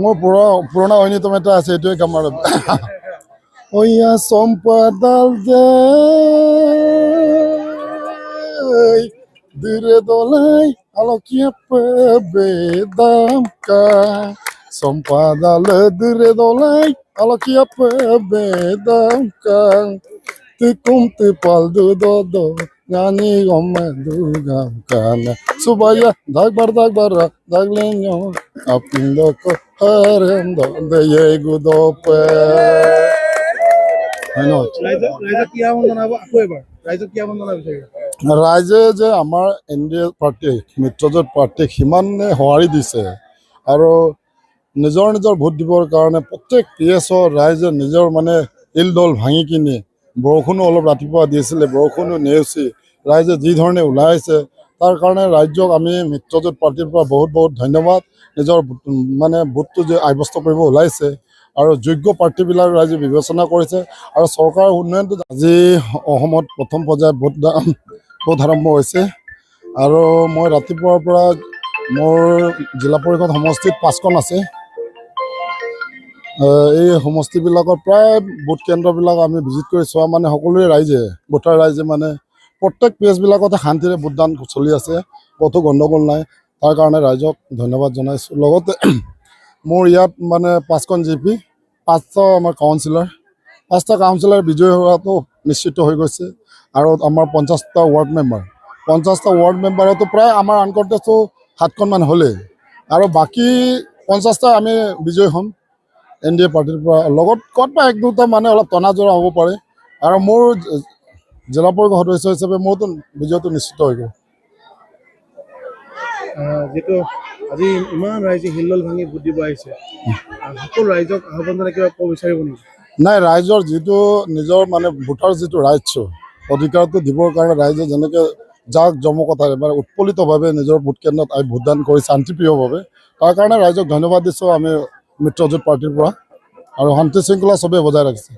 মোৰ পুৰণা ঐনিতম এটা আছে, এইটোৱে কাম আৰু ওয়া সম্পদাল যে দূরে দোলাই আলোকিয়া বেদামকা সম্পাদাল দূরে দোলাই alokia bedam tu kum tu pal du do do ngani gom du gam kana subaya dagbar daglenyo apindo ko harendo de yegu do pe হয়নো ৰাইজে যে আমাৰ এনডিএ পাৰ্টি মিত্ৰজোঁট পাৰ্টিক সিমানে সঁহাৰি দিছে আৰু নিজৰ নিজৰ ভোট দিবৰ কাৰণে প্ৰত্যেক পিএছৰ ৰাইজে নিজৰ মানে ইলদল ভাঙি কিনি বৰষুণো অলপ ৰাতিপুৱা দিছিলে, বৰষুণো নেওচি ৰাইজে যি ধৰণে ওলাই আহিছে তাৰ কাৰণে ৰাজ্যক আমি মিত্ৰজোঁট পাৰ্টিৰ পৰা বহুত বহুত ধন্যবাদ। নিজৰ মানে ভোটটো যে আৱ্যস্ত কৰিব ওলাইছে আৰু যোগ্য প্ৰাৰ্থীবিলাক ৰাইজে বিবেচনা কৰিছে আৰু চৰকাৰৰ উন্নয়নটো আজি অসমত প্ৰথম পৰ্যায়ত ভোট আৰম্ভ হৈছে আৰু মই ৰাতিপুৱাৰ পৰা মোৰ জিলা পৰিষদ সমষ্টিত 5খন আছে। এই সমষ্টিবিলাকত প্ৰায় ভোট কেন্দ্ৰবিলাক আমি ভিজিট কৰি চোৱা মানে সকলোৱে ৰাইজে ভোটাৰ ৰাইজে মানে প্ৰত্যেক পেজবিলাকতে শান্তিৰে ভোটদান চলি আছে, ক'তো গণ্ডগোল নাই। তাৰ কাৰণে ৰাইজক ধন্যবাদ জনাইছোঁ। লগতে মোৰ ইয়াত মানে 5খন জিপি 5টা আমাৰ কাউন্সিলৰ 5টা কাউন্সিলৰ বিজয়ী হোৱাটো নিশ্চিত হৈ গৈছে আৰু আমাৰ 50টা ৱাৰ্ড মেম্বাৰ 50টা ৱাৰ্ড মেম্বাৰতো প্ৰায় আমাৰ আনকণ্টেষ্টটো 7খনমান হ'লেই আৰু বাকী 50টা আমি বিজয়ী হ'ম এনডিএ পাৰ্টিৰ পৰা। লগত ক'ৰবাত 1-2টা মানে অলপ টনাজৰা হ'ব পাৰে আৰু মোৰ জিলা পৰিষদ সদস্য হিচাপে মোৰতো বিজয়টো নিশ্চিত হৈ গ'ল। যিটো আজি ইমান ৰাইজে হিল্লোল ভাঙি ভোট দিব আহিছে, সকলো ৰাইজক আহ্বান জনাই কিবা ক'ব বিচাৰিব নেকি? নাই, ৰাইজৰ যিটো নিজৰ মানে ভোটাৰ যিটো ৰাইটছ অধিকাৰটো দিবৰ কাৰণে ৰাইজে যেনেকৈ জাক জমকতাৰে মানে উৎফুল্লিতভাৱে নিজৰ ভোট কেন্দ্ৰত আহি ভোটদান কৰি শান্তিপ্ৰিয়ভাৱে, তাৰ কাৰণে ৰাইজক ধন্যবাদ দিছোঁ আমি মিত্ৰজোঁট পাৰ্টিৰ পৰা আৰু শান্তি শৃংখলা চবেই বজাই ৰাখিছে।